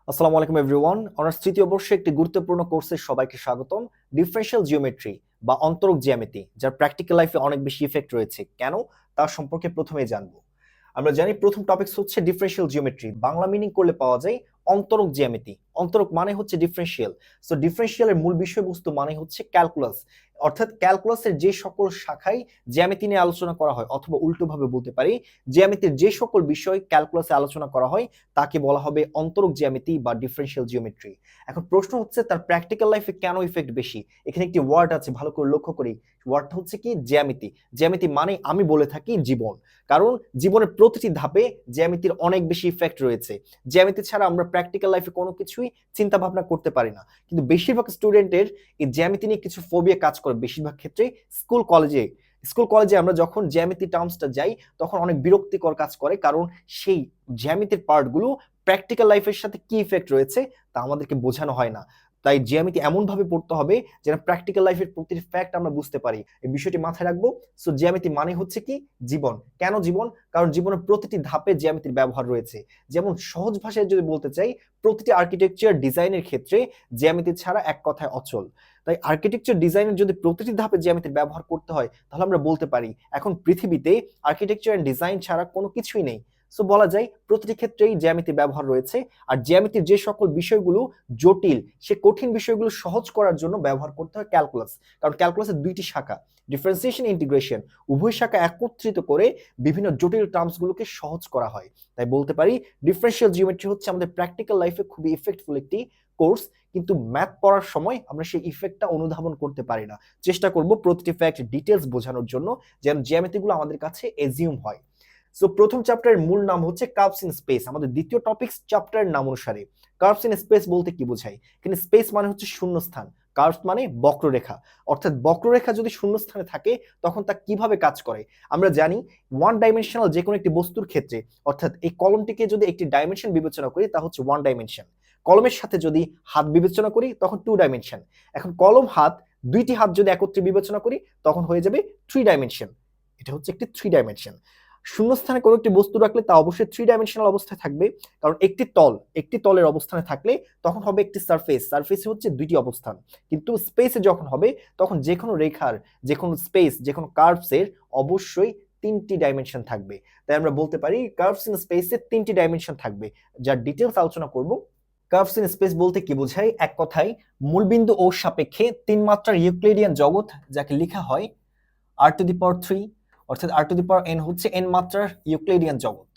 আসসালামু আলাইকুম everyone. Honours তৃতীয় বর্ষে একটি গুরুত্বপূর্ণ কোর্সে সবাইকে স্বাগতম। ডিফারেনশিয়াল জিওমেট্রি বা অন্তরক জ্যামিতি, যার প্র্যাকটিক্যাল লাইফে অনেক বেশি ইফেক্ট রয়েছে। কেন তার সম্পর্কে প্রথমেই জানবো। আমরা জানি প্রথম টপিকস হচ্ছে ডিফারেনশিয়াল জিওমেট্রি, বাংলা মিনিং করলে পাওয়া যায় অন্তরক জ্যামিতি। অন্তরক মানে হচ্ছে ডিফারেনশিয়াল। সো ডিফারেনশিয়ালের মূল বিষয়বস্তু মানে হচ্ছে ক্যালকুলাস, অর্থাৎ ক্যালকুলাসের যে সকল শাখায় জ্যামিতি নিয়ে আলোচনা করা হয়, অথবা উল্টোভাবে বলতে পারি জ্যামিতির যে সকল বিষয় ক্যালকুলাসে আলোচনা করা হয় তাকে বলা হবে অন্তরক জ্যামিতি বা ডিফারেনশিয়াল জিওমেট্রি। এখন প্রশ্ন হচ্ছে তার প্র্যাকটিক্যাল লাইফে কেন ইফেক্ট বেশি। এখানে একটি ওয়ার্ড আছে, ভালো করে লক্ষ্য করি। ওয়ার্ডটা হচ্ছে কি জ্যামিতি। জ্যামিতি মানে আমি বলে থাকি জীবন, কারণ জীবনের প্রতিটি ধাপে জ্যামিতির অনেক বেশি ইফেক্ট রয়েছে। জ্যামিতি ছাড়া আমরা প্র্যাকটিক্যাল লাইফে কোনো কিছুই চিন্তা ভাবনা করতে পারি না। কিন্তু বেশিরভাগ স্টুডেন্টের এই জ্যামিতি নিয়ে কিছু ফোবিয়া কাজ করে, বেশিরভাগ ক্ষেত্রে স্কুল কলেজে আমরা যখন জ্যামিতি টার্মসটা যাই তখন অনেক বিরক্তিকর কাজ করে, কারণ সেই জ্যামিতির পার্টগুলো প্র্যাকটিক্যাল লাইফের সাথে কি ইফেক্ট রয়েছে তা আমাদেরকে বোঝানো হয় না। তাই জ্যামিতি এমন ভাবে পড়তে হবে যেন প্র্যাকটিক্যাল লাইফের প্রতিটি ফ্যাক্ট আমরা বুঝতে পারি। এই বিষয়টি মাথায় রাখবো। সো জ্যামিতি মানে হচ্ছে কি জীবন। কেন জীবন? কারণ জীবনের প্রতিটি ধাপে জ্যামিতির ব্যবহার রয়েছে। যেমন সহজ ভাষায় যদি বলতে চাই, প্রতিটি আর্কিটেকচার ডিজাইনের ক্ষেত্রে জ্যামিতি ছাড়া এক কথায় অচল। তাই আর্কিটেকচার ডিজাইনের যদি প্রতিটি ধাপে জ্যামিতির ব্যবহার করতে হয়, তাহলে আমরা বলতে পারি এখন পৃথিবীতে আর্কিটেকচার এন্ড ডিজাইন ছাড়া কোনো কিছুই নেই। সো বলা যায় প্রতিটি ক্ষেত্রেই জ্যামিতির ব্যবহার রয়েছে। আর জ্যামিতির যে সকল বিষয়গুলো জটিল, সে কঠিন বিষয়গুলো সহজ করার জন্য ব্যবহার করতে হয় ক্যালকুলাস। কারণ ক্যালকুলাসের দুইটি শাখা, ডিফারেন্সিয়েশন, ইন্টিগ্রেশন, উভয় শাখা একত্রিত করে বিভিন্ন জটিল টার্মসগুলোকে সহজ করা হয়। তাই বলতে পারি ডিফারেনশিয়াল জিওমেট্রি হচ্ছে আমাদের প্র্যাকটিক্যাল লাইফে খুবই ইফেক্টফুল একটি কোর্স। কিন্তু ম্যাথ পড়ার সময় আমরা সেই ইফেক্টটা অনুধাবন করতে পারি না। চেষ্টা করব প্রতিটি ফ্যাক্ট ডিটেলস বোঝানোর জন্য, যেন জ্যামিতিগুলো আমাদের কাছে এজিউম হয়। সো প্রথম চ্যাপ্টারের মূল নাম হচ্ছে কার্ভস ইন স্পেস। আমাদের দ্বিতীয় টপিক চ্যাপ্টারের নাম অনুসারে কার্ভস ইন স্পেস বলতে কি বোঝায়। এখানে স্পেস মানে হচ্ছে শূন্যস্থান, কার্ভস মানে বক্ররেখা। অর্থাৎ বক্ররেখা যদি শূন্যস্থানে থাকে তখন তা কিভাবে কাজ করে। আমরা জানি ওয়ান ডাইমেনশনাল যে কোনো একটি বস্তুর ক্ষেত্রে, অর্থাৎ এই কলমটিকে যদি একটি ডাইমেনশন বিবেচনা করি তা হচ্ছে ওয়ান ডাইমেনশন। কলমের সাথে যদি হাত বিবেচনা করি তখন টু ডাইমেনশন। এখন কলম হাত, দুইটি হাত যদি একত্রে বিবেচনা করি তখন হয়ে যাবে থ্রি ডাইমেনশন। এটা হচ্ছে একটি থ্রি ডাইমেনশন। শূন্যস্থানে কোনো একটি বস্তু রাখলে তা অবশ্যই থ্রি ডাইমেনশনাল অবস্থায় থাকবে, কারণ একটি তলের অবস্থানে থাকলে তখন হবে একটি সারফেস। সারফেসে হচ্ছে দুইটি অবস্থান। কিন্তু স্পেসে যখন হবে তখন যে কোনো রেখার, যে কোনো স্পেস, যে কোনো কার্ভসের অবশ্যই তিনটি ডাইমেনশন থাকবে। তাই আমরা বলতে পারি কার্ভস ইন স্পেসে তিনটি ডাইমেনশন থাকবে, যার ডিটেলস আলোচনা করব। কার্ভস ইন স্পেস বলতে কি বোঝায়, এক কথায় মূলবিন্দু ও সাপেক্ষে তিন মাত্রার ইউক্লিডিয়ান জগৎ, যাকে লেখা হয় r⁻3, অর্থাৎ r⁻n হচ্ছে n মাত্রার ইউক্লিডিয়ান জগৎ।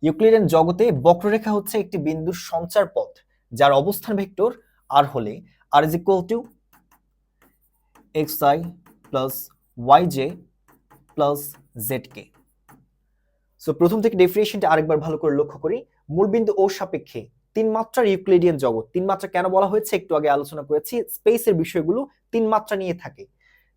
ইউক্লিডিয়ান জগতে বক্ররেখা হচ্ছে একটি বিন্দুর সঞ্চার পথ, যার অবস্থান ভেক্টর r হলে r is equal to xi plus yj plus zk। So প্রথম থেকে ডেফিনিশনটা আরেকবার ভালো করে লক্ষ্য করি। মূলবিন্দু ও সাপেক্ষে তিন মাত্রার ইউক্লিডিয়ান জগৎ। তিন মাত্রা কেন বলা হয়েছে একটু আগে আলোচনা করেছি। স্পেসের বিষয়গুলো তিন মাত্রা নিয়ে থাকে।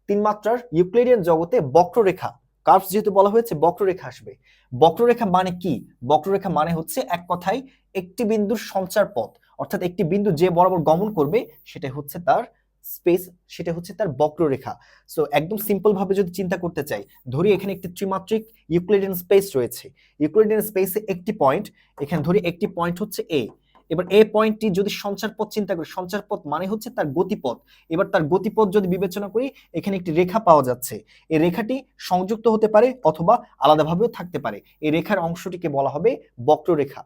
তিন মাত্রার ইউক্লিডিয়ান জগতে বক্ররেখা, কার্ভস যেহেতু বলা হয়েছে বক্ররেখা আসবে। বক্ররেখা মানে কি? বক্ররেখা মানে হচ্ছে এক কথায় একটি বিন্দুর সঞ্চার পথ, অর্থাৎ একটি বিন্দু যে বরাবর গমন করবে সেটা হচ্ছে তার স্পেস, সেটা হচ্ছে তার বক্ররেখা। সো একদম সিম্পল ভাবে যদি চিন্তা করতে চাই, ধরি এখানে একটি ত্রিমাত্রিক ইউক্লিডিয়ান স্পেস রয়েছে। ইউক্লিডিয়ান স্পেসে একটি পয়েন্ট, এখানে ধরি একটি পয়েন্ট হচ্ছে এ। এবার এ পয়েন্টটি যদি সঞ্চার পথ চিন্তা করি, সঞ্চার পথ মানে হচ্ছে তার গতিপথ। এবার তার গতিপথ যদি বিবেচনা করি, এখানে একটি রেখা পাওয়া যাচ্ছে। এই রেখাটি সংযুক্ত হতে পারে অথবা আলাদাভাবেও থাকতে পারে। এই রেখার অংশটিকে বলা হবে বক্ররেখা।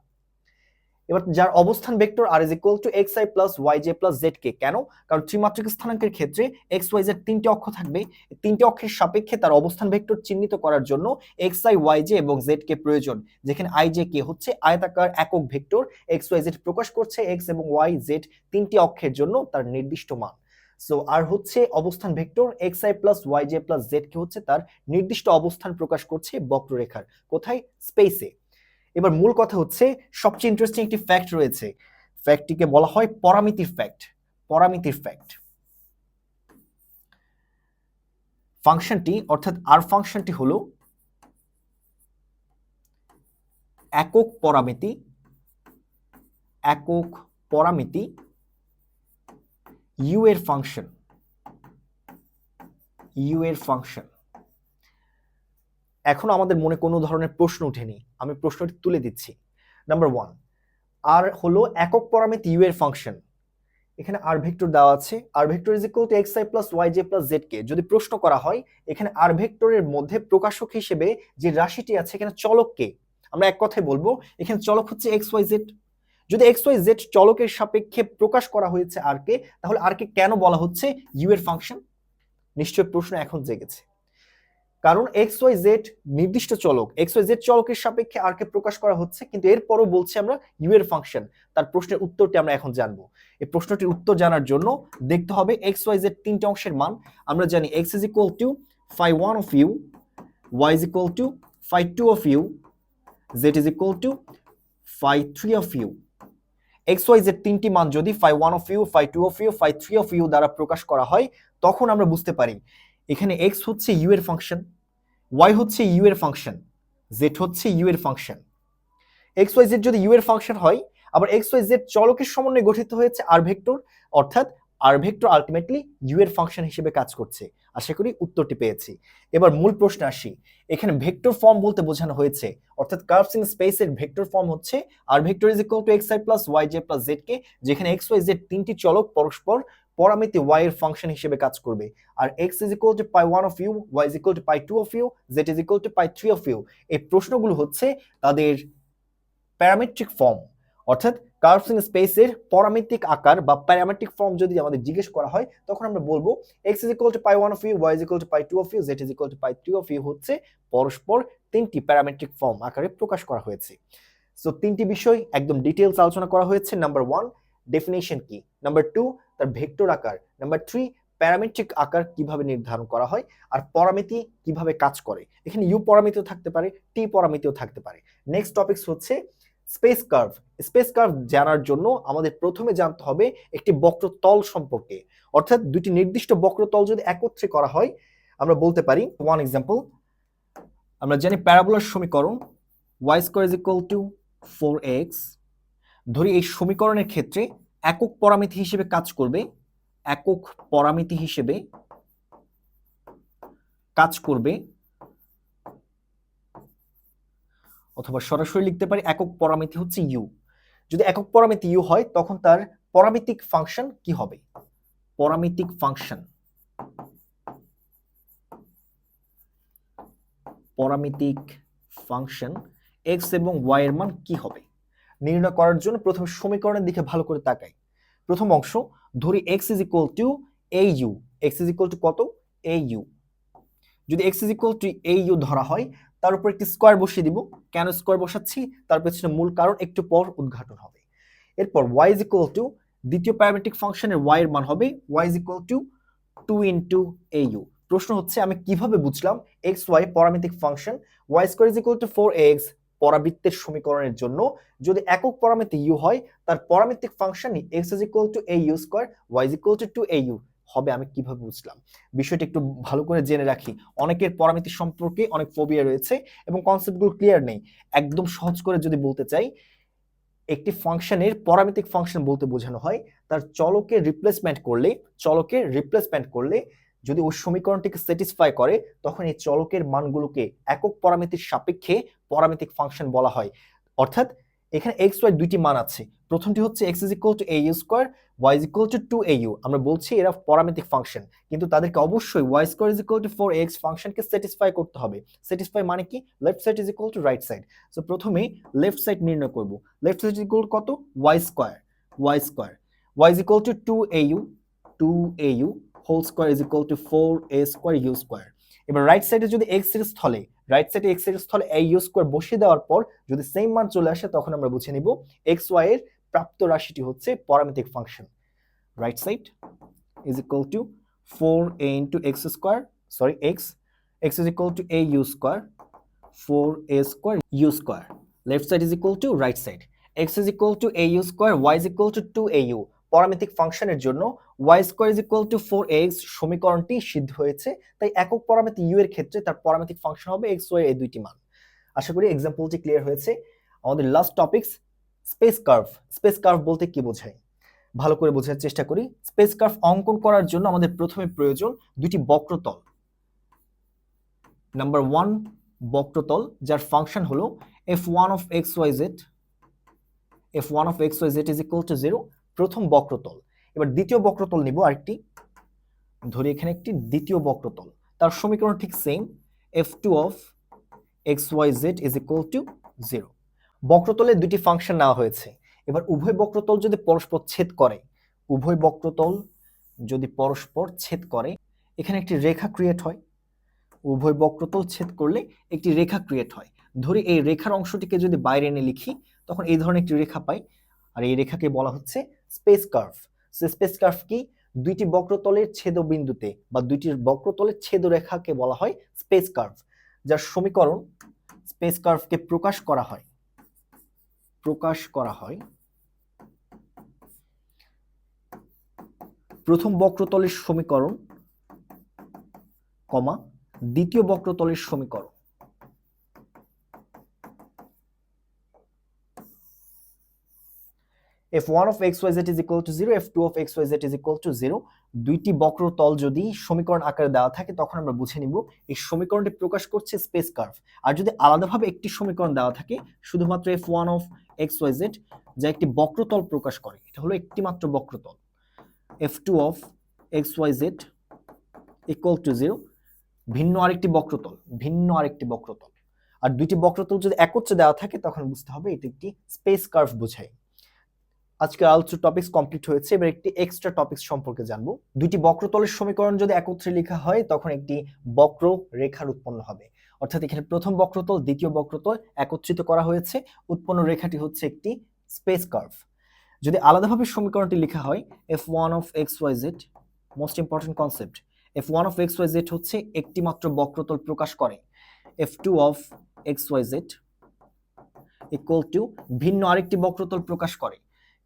এবার যার অবস্থান vector r is equal to xi plus yj plus zk। কেন? কারণ ত্রিমাত্রিক স্থানাঙ্কের ক্ষেত্রে x y z তিনটি অক্ষ থাকবে। তিনটি অক্ষের সাপেক্ষে তার অবস্থান ভেক্টর চিহ্নিত করার জন্য xi yj এবং zk প্রয়োজন, যেখানে ijk হচ্ছে আয়তাকার একক ভেক্টর, x y z প্রকাশ করছে x এবং y z তিনটি অক্ষের জন্য তার নির্দিষ্ট মান। সো আর হচ্ছে অবস্থান vector, xi plus yj plus zk হচ্ছে তার নির্দিষ্ট অবস্থান প্রকাশ করছে বক্ররেখার। কোথায়? স্পেসে। এবার মূল কথা হচ্ছে সবচেয়ে ইন্টারেস্টিং একটি ফ্যাক্ট রয়েছে। ফ্যাক্টটিকে বলা হয় পরামিতির ফ্যাক্ট। পরামিতির ফ্যাক্ট। ফাংশনটি অর্থাৎ আর ফাংশনটি হলো একক পরামিতি, একক পরামিতি ইউ এর ফাংশন, ইউ এর ফাংশন। এখন আমাদের মনে কোনো ধরনের প্রশ্ন ওঠেনি, আমি প্রশ্নটি তুলে দিচ্ছি। নাম্বার 1, আর হলো একক পরামিতি ইউ এর ফাংশন। এখানে আর ভেক্টর দেওয়া আছে, R vector is equal to X I plus Y J plus Z K. যদি প্রশ্ন করা হয় এখানে আর ভেক্টরের মধ্যে প্রকাশক হিসেবে যে রাশিটি আছে এখানে চলককে, আমরা এক কথায় বলবো এখানে চলক হচ্ছে এক্স ওয়াই জেড। যদি এক্স ওয়াই জেড চলকের সাপেক্ষে প্রকাশ করা হয়েছে আর কে, তাহলে আর কে কেন বলা হচ্ছে ইউ এর ফাংশন? নিশ্চয় প্রশ্ন এখন জেগেছে, কারণ এক্স ওয়াই জেড নির্দিষ্ট চলক, এক্স ওয়াই জেড চলকের সাপেক্ষে আর কে প্রকাশ করা হচ্ছে, কিন্তু এরপরও বলছি আমরা ইউ এর ফাংশন। তার প্রশ্নের উত্তরটি আমরা এখন জানবো। এই প্রশ্নটির উত্তর জানার জন্য দেখতে হবে এক্স ওয়াই জেড তিনটে অংশের মান। আমরা জানি x is equal to phi one of you, Y is equal to phi two of you, Z is equal to phi three of u. X y z তিনটি মান যদি phi one of u, phi two of u, phi three of u দ্বারা প্রকাশ করা হয়, তখন আমরা বুঝতে পারি এখানে এক্স হচ্ছে ইউ এর ফাংশন, ওয়াই হচ্ছে ইউ এর ফাংশন, জেড হচ্ছে ইউ এর ফাংশন। এক্স ওয়াই জেড যদি ইউ এর ফাংশন হয়, আবার এক্স ওয়াই জেড চলকের সমন্বয়ে গঠিত হয়েছে আর ভেক্টর, অর্থাৎ আর ভেক্টর আলটিমেটলি ইউ এর ফাংশন হিসেবে কাজ করছে। আশা করি উত্তরটি পেয়েছি। এবার মূল প্রশ্নে আসি। এখানে ভেক্টর ফর্ম বলতে বোঝানো হয়েছে, অর্থাৎ কার্ভস ইন স্পেসের ভেক্টর ফর্ম হচ্ছে R vector is equal to X I plus Y J plus Z K, যেখানে এক্স ওয়াই জেড তিনটি চলক পরস্পর পরামিতি ওয়াই এর ফাংশন হিসেবে কাজ করবে। আর X is equal to pi one of you, Y is equal to pi two of you, Z is equal to pi three of U. এই প্রশ্নগুলো হচ্ছে তাদের প্যারামেট্রিক ফর্ম, অর্থাৎ কার্ভস ইন স্পেসের পরামিতিক আকার বা প্যারামেট্রিক ফর্ম যদি আমাদের জিজ্ঞেস করা হয়, তখন আমরা বলবো x is equal to pi one of you, Y is equal to pi two of you, Z is equal to pi three of u হচ্ছে পরস্পর তিনটি প্যারামেট্রিক ফর্ম আকারে প্রকাশ করা হয়েছে। সো তিনটি বিষয় একদম ডিটেইলস আলোচনা করা হয়েছে। নাম্বার 1 ডেফিনেশন কি, নাম্বার 2 তার ভেক্টর আকার, নাম্বার 3 প্যারামেট্রিক আকার কিভাবে নির্ধারণ করা হয়, আর পরামিতি কিভাবে কাজ করে। এখানে ইউ পরামিতিও থাকতে পারে, টি পরামিতিও থাকতে পারে। নেক্সট টপিকস হচ্ছে স্পেস কার্ভ। স্পেস কার্ভ জানার জন্য আমাদের প্রথমে জানতে হবে একটি বক্রতল সম্পর্কে, অর্থাৎ দুটি নির্দিষ্ট বক্রতল যদি একত্রে করা হয়, আমরা বলতে পারি ওয়ান এক্সাম্পল, আমরা জানি প্যারাবোলার সমীকরণ y square is equal to 4x। ধরি এই সমীকরণের ক্ষেত্রে একক পরামিতি হিসেবে কাজ করবে, একক পরামিতি হিসেবে কাজ করবে, অথবা সরাসরি লিখতে পারি একক পরামিতি হচ্ছে ইউ। যদি একক পরামিতি ইউ হয়, তখন তার পরামিতিক ফাংশন কি হবে? পরামিতিক ফাংশন, পরামিতিক ফাংশন এক্স এবং ওয়াই এর মান কি হবে নির্ণয় করার জন্য প্রথম সমীকরণের দিকে ভালো করে তাকাই। প্রথম অংশ ধরি X is equal to A U, X is equal to কত? A U. যদি X is equal to A U ধরা হয়, তার উপর একটি স্কোয়ার বসিয়ে দিব। কেন স্কোয়ার বসাচ্ছি তার পেছনে মূল কারণ একটু পর উদ্ঘাটন হবে। এরপর ওয়াই ইজ ইকুয়াল টু দ্বিতীয় প্যারামেট্রিক ফাংশনের ওয়াই এর মান হবে Y is equal to 2 into A U. প্রশ্ন হচ্ছে আমি কিভাবে বুঝলাম এক্স ওয়াই পরামিতিক ফাংশন? Y square is equal to 4x পরাবৃত্তের সমীকরণের জন্য যদি একক পরামিতি ইউ হয়, তার পরামিতিক ফাংশনই X is equal to A U square, Y is equal to 2au হবে। আমি কিভাবে বুঝলাম বিষয়টা একটু ভালো করে জেনে রাখি। অনেকের পরামিতি সম্পর্কে অনেক ফোবিয়া রয়েছে এবং কনসেপ্টগুলো ক্লিয়ার নেই। একদম সহজ করে যদি বলতে চাই, একটি ফাংশনের পরামিতিক ফাংশন বলতে বোঝানো হয় তার চলকের রিপ্লেসমেন্ট করলে যদি ওই সমীকরণটিকে স্যাটিসফাই করে, তখন এই চলকের মানগুলোকে একক পরামিতির সাপেক্ষে পরামিতিক ফাংশন বলা হয়। অর্থাৎ এখানে এক্স ওয়াই দুইটি মান আছে, প্রথমটি হচ্ছে X is equal to A U square, Y is equal to 2au। আমরা বলছি এরা পরামিতিক ফাংশন, কিন্তু তাদেরকে অবশ্যই Y square is equal to 4x ফাংশনকে স্যাটিসফাই করতে হবে। স্যাটিসফাই মানে কি? Left side is equal to right side. So প্রথমে লেফট সাইড নির্ণয় করব। Left side is equal to কত? Y square, Y is equal to 2au whole square is equal to 4a square U square. এবার right সাইডে যদি x এর স্থলে এ U square বসিয়ে দেওয়ার পর যদি সেম মান চলে আসে, তখন আমরা বুঝে নিব এক্স ওয়াই এর প্রাপ্ত রাশিটি হচ্ছে পরামিতিক function. Right side is equal to 4a into X square, sorry X is equal to A U square, 4a square U square. Left side is equal to right side, X is equal to A U square, Y is equal to 2au। পরামিতিক ফাংশনের জন্য Y square is equal to 4x সমীকরণটি সিদ্ধ হয়েছে, তাই একক পরামিতি you এর ক্ষেত্রে তার পরামিতিক ফাংশন হবে এক্স ওয়াই এই দুইটি মান। আশা করি এক্সাম্পলটি ক্লিয়ার হয়েছে। আমাদের last topics space curve. Space curve বলতে কি বোঝায় ভালো করে বোঝার চেষ্টা করি। স্পেস কার্ভ অঙ্কন করার জন্য আমাদের প্রথমে প্রয়োজন দুটি বক্রতল। নাম্বার 1 বক্রতল যার ফাংশন হলো f1 of xyz, f1 of xyz is equal to 0 প্রথম বক্রতল। এবার দ্বিতীয় বক্রতল নিব আরেকটি, ধরি এখানে একটি দ্বিতীয় বক্রতল, তার সমীকরণ ঠিক same, f2 of xyz is equal to 0। বক্রতলে দুটি ফাংশন নেওয়া হয়েছে। এবার উভয় বক্রতল যদি পরস্পর ছেদ করে, উভয় বক্রতল যদি পরস্পর ছেদ করে, এখানে একটি রেখা ক্রিয়েট হয়। উভয় বক্রতল ছেদ করলে একটি রেখা ক্রিয়েট হয়। ধরি এই রেখার অংশটিকে যদি বাইরে এনে লিখি, তখন এই ধরনের একটি রেখা পাই, আর এই রেখাকে বলা হচ্ছে স্পেস কার্ভ। স্পেস কার্ভ কি? দুইটি বক্রতলের ছেদবিন্দুতে বা দুইটি বক্রতলের ছেদরেখাকে বলা হয় স্পেস কার্ভ, যার সমীকরণ স্পেস কার্ভকে প্রকাশ করা হয় প্রথম বক্রতলের সমীকরণ, কমা দ্বিতীয় বক্রতলের সমীকরণ। f1 of xyz is equal to 0, f2 of xyz is equal to 0। দুইটি বক্রতল যদি সমীকরণ আকারে দেওয়া থাকে, তখন আমরা বুঝে নিব এই সমীকরণটি প্রকাশ করছে স্পেস কার্ভ। আর যদি আলাদাভাবে একটি সমীকরণ দেওয়া থাকে, শুধুমাত্র f1 of xyz, যা একটি বক্রতল প্রকাশ করে, এটা হলো একটি মাত্র বক্রতল, f2 of xyz equal to 0, ভিন্ন আরেকটি বক্রতল। আর দুইটি বক্রতল যদি একত্রে দেওয়া থাকে, তখন বুঝতে হবে এটি একটি স্পেস কার্ভ বোঝায়। আজকে আলোচিত টপিকস কমপ্লিট হয়েছে, এবার একটি এক্সট্রা টপিকস সম্পর্কে জানবো। দুইটি বক্রতলের সমীকরণ যদি একত্রে লেখা হয়, তখন একটি বক্র রেখার উৎপন্ন হবে। অর্থাৎ এখানে প্রথম বক্রতল দ্বিতীয় বক্রতল একত্রিত করা হয়েছে, উৎপন্ন রেখাটি হচ্ছে একটি স্পেস কার্ভ। যদি আলাদাভাবে সমীকরণটি লেখা হয়, f1 of xyz, most important concept, f1 of xyz হচ্ছে একটি মাত্র বক্রতল প্রকাশ করে, f2 of xyz equal to ভিন্ন আরেকটি বক্রতল প্রকাশ করে।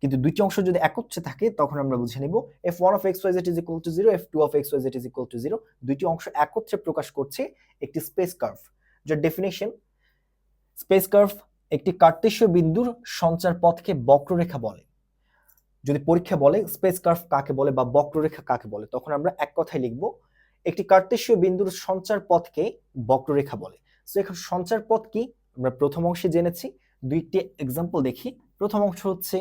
কিন্তু দুইটি অংশ যদি একত্রে থাকে, তখন আমরা বুঝে নিব f1 of xyz is equal to 0, f2 of xyz is equal to 0। দুইটি অংশ একত্রে প্রকাশ করছে একটি স্পেস কার্ভ, যার ডেফিনেশন, স্পেস কার্ভ একটি কার্তেশীয় বিন্দুর সঞ্চার পথকে বক্ররেখা বলে। যদি পরীক্ষা বলে স্পেস কার্ভ কাকে বলে বা বক্ররেখা কাকে বলে, তখন আমরা এক কথায় লিখব, একটি কার্তেশীয় বিন্দুর সঞ্চার পথকে বক্ররেখা বলে। সো এখন সঞ্চার পথ কি আমরা প্রথম অংশে জেনেছি, দুইটি এক্সাম্পল দেখি। প্রথম অংশ হচ্ছে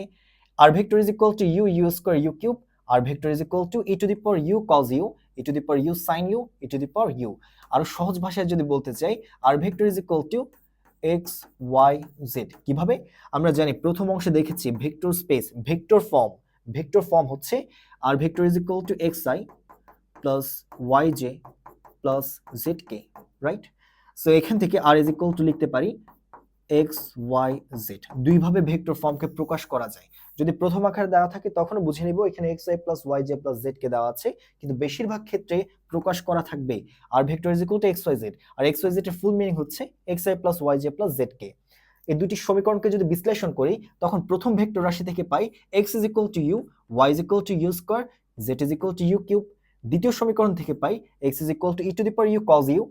r vector is equal to u square u cube, r vector is equal to e to the power u cos u, e to the power u sin u, e to the power u। আরো সহজ ভাষায় যদি বলতে চাই, r vector is equal to x y z। কিভাবে? আমরা জানি প্রথম অংশে দেখেছি ভেক্টর স্পেস, ভেক্টর ফর্ম হচ্ছে r vector is equal to xi plus yj plus zk, right? So এখান থেকে r is equal to লিখতে পারি x y z। দুইভাবে ভেক্টর ফর্মকে প্রকাশ করা যায়। যদি প্রথম আকারে দেওয়া থাকে, তখন বুঝে নিব এখানে xi plus yj plus z কে দেওয়া আছে, কিন্তু বেশিরভাগ ক্ষেত্রে প্রকাশ করা থাকবে r vector is equal to xyz, R xyz এর ফুল মিনিং হচ্ছে xi plus yj plus zk। এই দুটি সমীকরণকে যদি বিশ্লেষণ করি, তখন প্রথম ভেক্টর রাশি থেকে পাই x is equal to u, y is equal to u square, z is equal to u cube। দ্বিতীয় সমীকরণ থেকে পাই x is equal to e to the power u cos u,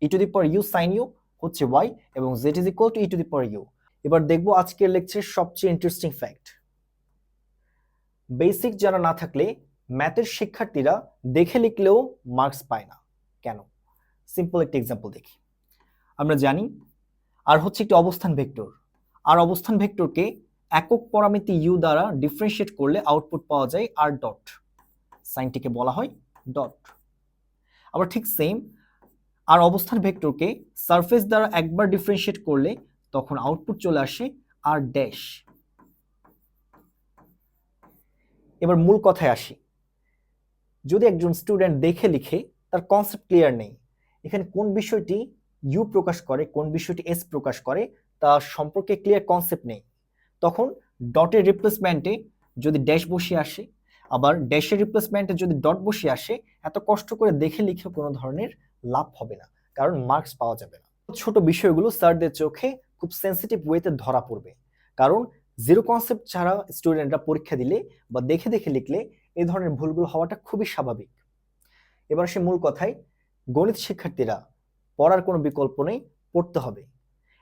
e to the power u sin u হচ্ছে y, এবং z is equal to e to the power u। এবার দেখব আজকের লেকচারের সবচেয়ে ইন্টারেস্টিং ফ্যাক্ট। বেসিক জানা না থাকলে ম্যাথের শিক্ষার্থীরা দেখে লিখলেও মার্কস পায় না। কেন? সিম্পল একটা এক্সাম্পল দেখি। আমরা জানি আর হচ্ছে একটি অবস্থান ভেক্টর, আর অবস্থান ভেক্টরকে একক পরামিতি u দ্বারা ডিফারেন্সিয়েট করলে আউটপুট পাওয়া যায় r ডট, সাইনটিকে বলা হয় ডট। আবার ঠিক সেম, আর অবস্থান ভেক্টরকে সারফেস দ্বারা একবার ডিফারেন্সিয়েট করলে তখন আউটপুট চলে আসে আর ড্যাশ। এবার মূল কথায় আসি। যদি একজন স্টুডেন্ট দেখে লিখে, তার কনসেপ্ট ক্লিয়ার নেই, এখানে কোন বিষয়টি ইউ প্রকাশ করে, কোন বিষয়টি এস প্রকাশ করে, তা সম্পর্কে ক্লিয়ার কনসেপ্ট নেই, তখন ডটের রিপ্লেসমেন্টে যদি ড্যাশ বসিয়ে আসে, আবার ড্যাশের রিপ্লেসমেন্টে যদি ডট বসিয়ে আসে, এত কষ্ট করে দেখে লিখে কোনো ধরনের লাভ হবে না, কারণ মার্কস পাওয়া যাবে না। ছোট বিষয়গুলো স্যারদের চোখে খুব সেন্সিটিভ ওয়েতে ধরা পড়বে, কারণ জিরো কনসেপ্ট ছাড়া স্টুডেন্টরা পরীক্ষা দিলে বা দেখে দেখে লিখলে এই ধরনের ভুলগুলো হওয়াটা খুবই স্বাভাবিক। এবার সে মূল কথায়, গণিত শিক্ষার্থীরা পড়ার কোনো বিকল্প নেই, পড়তে হবে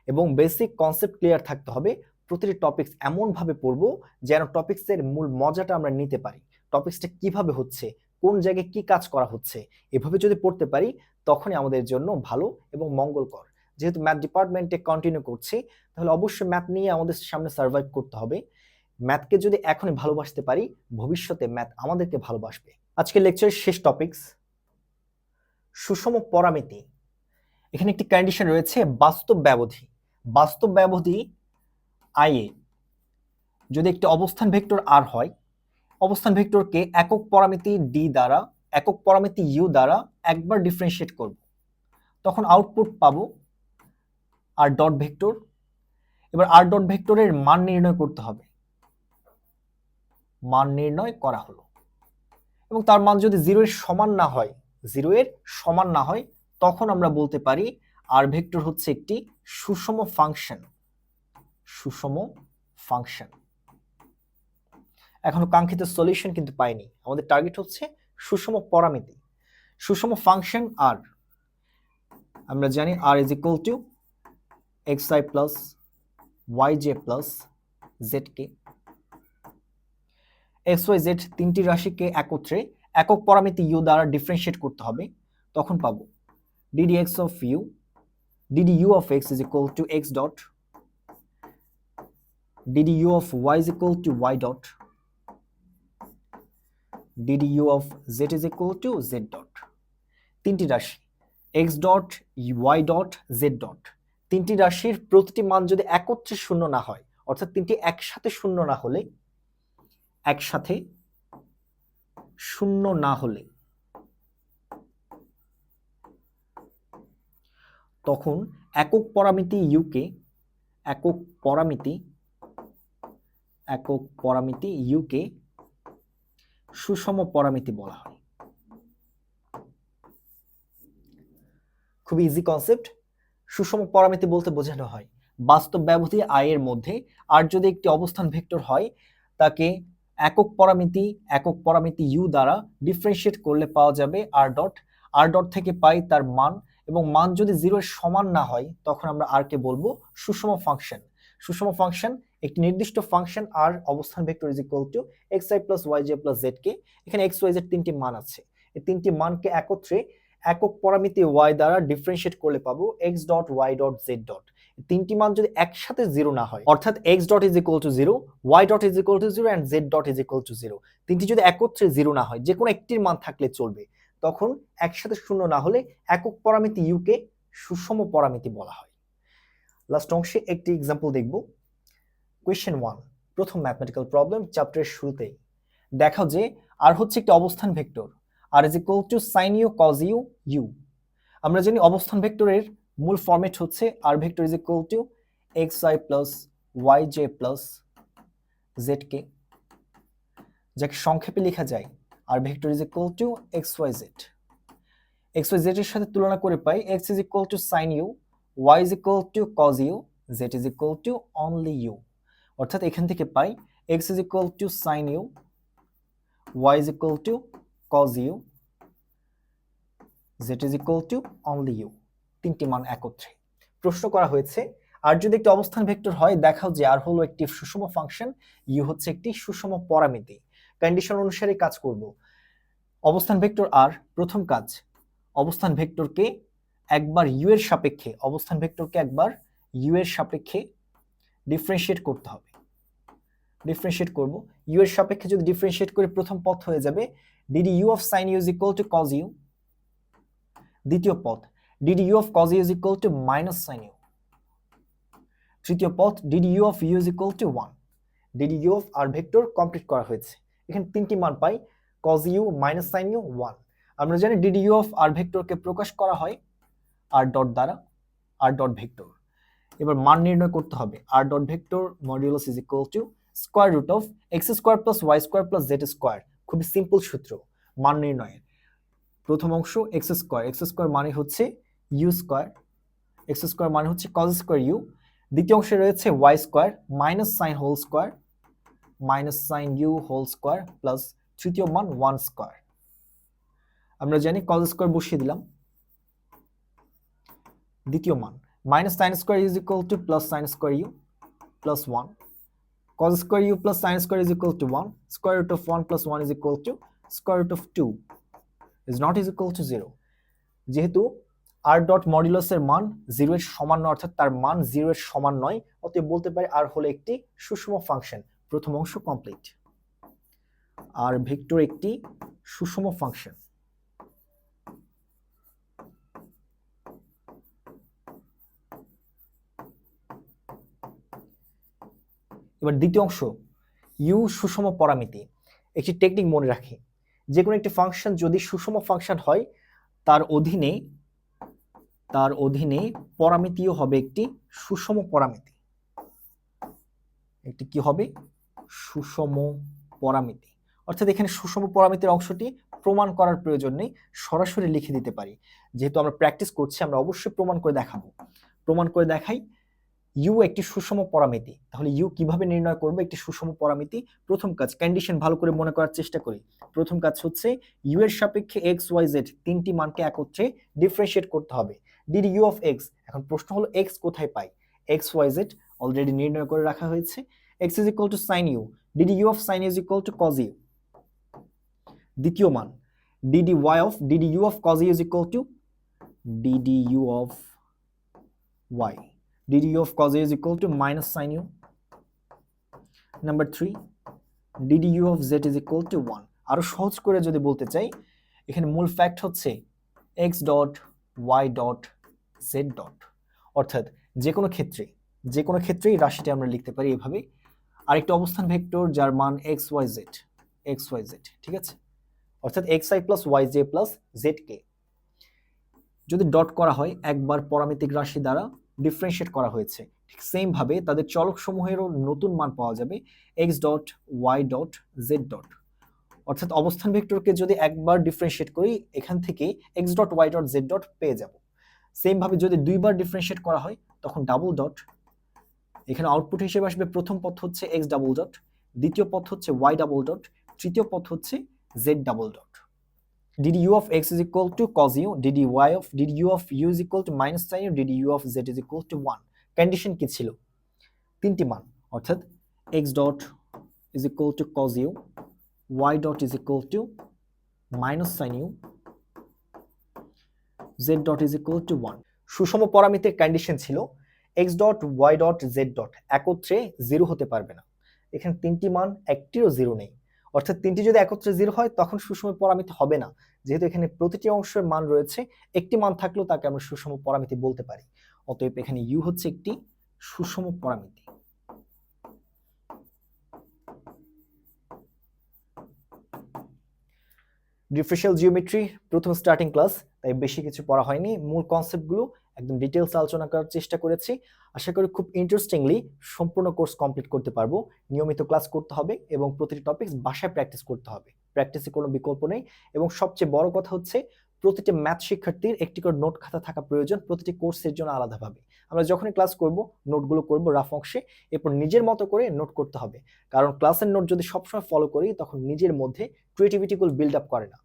এবং বেসিক কনসেপ্ট ক্লিয়ার থাকতে হবে। প্রতিটি টপিকস এমনভাবে পড়বো যেন টপিক্সের মূল মজাটা আমরা নিতে পারি, টপিক্সটা কিভাবে হচ্ছে, কোন জায়গায় কি কাজ করা হচ্ছে, এভাবে যদি পড়তে পারি, তখনই আমাদের জন্য ভালো এবং মঙ্গলকর। যেহেতু ম্যাথ ডিপার্টমেন্টে কন্টিনিউ করছি, তাহলে অবশ্যই ম্যাথ নিয়ে আমাদের সামনে সার্ভাইভ করতে হবে। ম্যাথকে যদি এখনই ভালোবাসতে পারি, ভবিষ্যতে ম্যাথ আমাদেরকে ভালোবাসবে। আজকের লেকচারের শেষ টপিকস, সুষম পরামিতি। এখানে একটি কন্ডিশন রয়েছে, বাস্তব ব্যবধি। বাস্তব ব্যবধি আই এ যদি একটি অবস্থান ভেক্টর আর হয়, অবস্থান ভেক্টরকে একক পরামিতি ডি দ্বারা, একক পরামিতি ইউ দ্বারা একবার ডিফারেন্সিয়েট করব, তখন আউটপুট পাবো আর ডট ভেক্টর। এবার আর ডট ভেক্টরের মান নির্ণয় করতে হবে। মান নির্ণয় করা হলো এবং তার মান যদি 0 এর সমান না হয়, 0 এর সমান না হয়, তখন আমরা বলতে পারি আর ভেক্টর হচ্ছে একটি সুষম ফাংশন। সুষম ফাংশন। এখনো কাঙ্ক্ষিত সলিউশন কিন্তু পাইনি, আমাদের টার্গেট হচ্ছে সুষম পরামিতি। সুষম ফাংশন আর, আমরা জানি R is equal to xi plus yj plus zk। xyz তিনটি রাশিকে একত্রে একক পরামিতি u দ্বারা ডিফারেন্সিয়েট করতে হবে, তখন পাবো ddx of u, ddu of x is equal to x dot, ddu of y is equal to y dot, ddu of z is equal to z dot। তিনটি রাশি x dot, y dot, z dot, তিনটি রাশির প্রতিটি মান যদি একত্রে শূন্য না হয়, অর্থাৎ তিনটি একসাথে শূন্য না হলে, একসাথে শূন্য না হলে, তখন একক পরামিতি ইউ কে, একক পরামিতি ইউ কে সুষম পরামিতি বলা হয়। খুব ইজি কনসেপ্ট। সুষম পরামিতি বলতে বোঝানো হয় বাস্তব ব্যবধি আই এর মধ্যে আর যদি একটি অবস্থান ভেক্টর হয়, তাকে একক পরামিতি ইউ দ্বারা ডিফারেন্সিয়েট করলে পাওয়া যাবে আর ডট। আর ডট থেকে পাই তার মান, এবং মান যদি 0 এর সমান না হয়, তখন আমরা আর কে বলবো সুষম ফাংশন। সুষম ফাংশন একটি নির্দিষ্ট ফাংশন আর অবস্থান vector is equal to xi plus yj plus zk। এখানে xyz তিনটি মান আছে, এই তিনটি মানকে একত্রে একক পরামিতি y দ্বারা ডিফারেন্সিয়েট করলে পাবো x dot, y dot, z dot. তিনটি মান যদি একসাথে 0 না হয়, অর্থাৎ x dot is equal to 0, y dot is equal to 0 and z dot is equal to 0, তিনটি যদি একত্রে 0 না হয়, যে কোনো একটির মান থাকলে চলবে, তখন একসাথে শূন্য না হলে একক পরামিতি ইউ কে সুষম পরামিতি বলা হয়। লাস্ট অংশে একটি এক্সাম্পল দেখব। কোয়েশ্চেন 1, প্রথম ম্যাথমেটিক্যাল প্রবলেম চ্যাপ্টারের শুরুতেই। দেখাও যে আর হচ্ছে একটি অবস্থান ভেক্টর, আর is equal to sin u cos u u। আমরা জানি অবস্থান ভেক্টরের মূল ফরম্যাট হচ্ছে R vector is equal to xi plus yj plus zk, যাকে সংক্ষেপে লেখা যায় R vector is equal to xyz। xyz এর সাথে তুলনা করে পাই x is equal to sin u, y is equal to cos u, z is equal to only u। অর্থাৎ এখান থেকে পাই x is equal to sin u, y is equal to cos u, z is equal to only u। তিনটি মান একত্রে। প্রশ্ন করা হয়েছে আর যদি একটি অবস্থান ভেক্টর হয়, দেখাও যে আর হলো একটি সুষম ফাংশন, u হচ্ছে একটি সুষম পরামিতি। কন্ডিশন অনুসারে কাজ করব। অবস্থান ভেক্টর আর, প্রথম কাজ অবস্থান ভেক্টরকে একবার u এর সাপেক্ষে, অবস্থান ভেক্টরকে একবার u এর সাপেক্ষে ডিফারেন্সিয়েট করতে হবে। ডিফারেন্সিয়েট করব, u এর সাপেক্ষে যদি ডিফারেন্সিয়েট করে প্রথম পদ হয়ে যাবে ddu of sin u is equal to cos u, দ্বিতীয় পদ ddu of cos u is equal to minus sin u, তৃতীয় পদ ddu of u is equal to 1। ddu of r vector complete করা হয়েছে। এখানে তিনটি মান পাই, cos u, minus sin u, 1। আমরা জানি ddu of r ভেক্টরকে প্রকাশ করা হয় r ডট দ্বারা, r ডট ভেক্টর। এবার মান নির্ণয় করতে হবে। r dot vector modulus is equal to square root of x square plus y square plus z square. খুবই সিম্পল সূত্র মান নির্ণয়ের। প্রথম অংশ x স্কয়ার মানে হচ্ছে u স্কয়ার, x স্কয়ার মানে হচ্ছে cos স্কয়ার u। দ্বিতীয় অংশে রয়েছে y square minus sin whole square, minus sin u whole square plus তৃতীয় মান 1 স্কয়ার। আমরা জানি cos স্কয়ার বসিয়ে দিলাম। দ্বিতীয় মান minus sin square is equal to plus sin square u plus 1, cos square u plus sin square is equal to 1, square root of 1 plus 1 is equal to square root of 2 is not is equal to 0। যেহেতু R dot মডুলাসের মান 0 এর সমান নয়, অর্থাৎ তার মান 0 এর সমান নয়, অতএব বলতে পারি আর হলো একটি সুষম ফাংশন। প্রথম অংশ কমপ্লিট। আর ভেক্টর একটি সুষম ফাংশন। এবার দ্বিতীয় অংশ, ইউ সুষম পরামিতি। একটি টেকনিক মনে রাখি, যে কোনো একটি ফাংশন যদি সুষম ফাংশন হয় তার অধীনে পরামিতিও হবে একটি সুষম পরামিতি। একটি কি হবে? সুষম পরামিতি। অর্থাৎ এখানে সুষম পরামিতির অংশটি প্রমাণ করার প্রয়োজন নেই, সরাসরি লিখে দিতে পারি। যেহেতু আমরা প্র্যাকটিস করছি, আমরা অবশ্যই প্রমাণ করে দেখাবো। প্রমাণ করে দেখাই ইউ একটি সুষম পরামিতি। তাহলে ইউ কিভাবে নির্ণয় করব একটি সুষম পরামিতি? প্রথম কাজ, কন্ডিশন ভালো করে মনে করার চেষ্টা করি। প্রথম কাজ হচ্ছে ইউ এর সাপেক্ষে এক্স ওয়াই জেড তিনটি মানকে একত্রে ডিফারেন্সিয়েট করতে হবে। ডিড ইউ অফ এক্স, এখন প্রশ্ন হলো এক্স কোথায় পাই? এক্স ওয়াই জেড অলরেডি নির্ণয় করে রাখা হয়েছে। X is equal to sine u, d d u of sine is equal to cos u. দ্বিতীয় মান, d d u of cos u is equal to d d u of y, dd u of cos a is equal to minus sin u. Number 3, dd u of z is equal to 1. আরো সহজ করে যদি বলতে চাই, এখানে মূল fact হচ্ছে x dot y dot z dot. অর্থাৎ যে কোনো ক্ষেত্রেই রাশিটি আমরা লিখতে পারি এভাবে। আরেকটা অবস্থান ভেক্টর যার মান xyz, ঠিক আছে? অর্থাৎ xi plus yj plus zk যদি ডট করা হয়, একবার পরামিতিক রাশি দ্বারা ডিফারেন্সিয়েট করা হয়েছে, ঠিক সেম ভাবে তাদের চলক সমূহেরও নতুন মান পাওয়া যাবে x dot y dot z dot. অর্থাৎ অবস্থান ভেক্টরকে যদি একবার ডিফারেন্সিয়েট করি, এখান থেকে x dot y dot z dot পেয়ে যাব। সেম ভাবে যদি দুইবার ডিফারেন্সিয়েট করা হয় তখন ডাবল ডট। এখানে আউটপুট হিসেবে আসবে প্রথম পথ হচ্ছে x ডাবল ডট, দ্বিতীয় পথ হচ্ছে y ডাবল ডট, তৃতীয় পথ হচ্ছে z double dot. dd u of x is equal to cos u, dd u of u is equal to minus sin u, dd u of z is equal to 1. Condition কি ছিল? তিনটি মান, অর্থাৎ x dot is equal to cos u, y dot is equal to minus sin u, z dot is equal to 1. সুষম পরামিতির condition ছিল x dot y dot z dot একত্রে 0 হতে পারবে না। এখানে তিনটি মান একটিরও 0 নেই, অর্থাৎ তিনটি যদি একত্রে 0 হয় তখন সুষম পরামিতি হবে না। যেহেতু এখানে প্রতিটি অংশের মান রয়েছে, একটি মান থাকলেও তাকে আমরা সুষম পরামিতি বলতে পারি। অতএব এখানে u হচ্ছে একটি সুষম পরামিতি। ডিফারেনশিয়াল জিওমেট্রি প্রথম স্টার্টিং ক্লাস, তাই বেশি কিছু পড়া হয়নি। মূল কনসেপ্টগুলো একদম ডিটেইলস আলোচনা করার চেষ্টা করেছি। আশা করি খুব ইন্টারেস্টিংলি সম্পূর্ণ কোর্স কমপ্লিট করতে পারবো। নিয়মিত ক্লাস করতে হবে এবং প্রতিটি টপিকস বাসায় প্র্যাকটিস করতে হবে। প্র্যাকটিসে কোনো বিকল্প নেই। এবং সবচেয়ে বড় কথা হচ্ছে প্রতিটি ম্যাথ শিক্ষার্থীর একটি করে নোট খাতা থাকা প্রয়োজন, প্রতিটি কোর্সের জন্য আলাদাভাবে। আমরা যখনই ক্লাস করব, নোটগুলো করব রাফ অংশে, এরপর নিজের মতো করে নোট করতে হবে। কারণ ক্লাসের নোট যদি সবসময় ফলো করি তখন নিজের মধ্যে ক্রিয়েটিভিটিগুলো বিল্ড আপ করে না।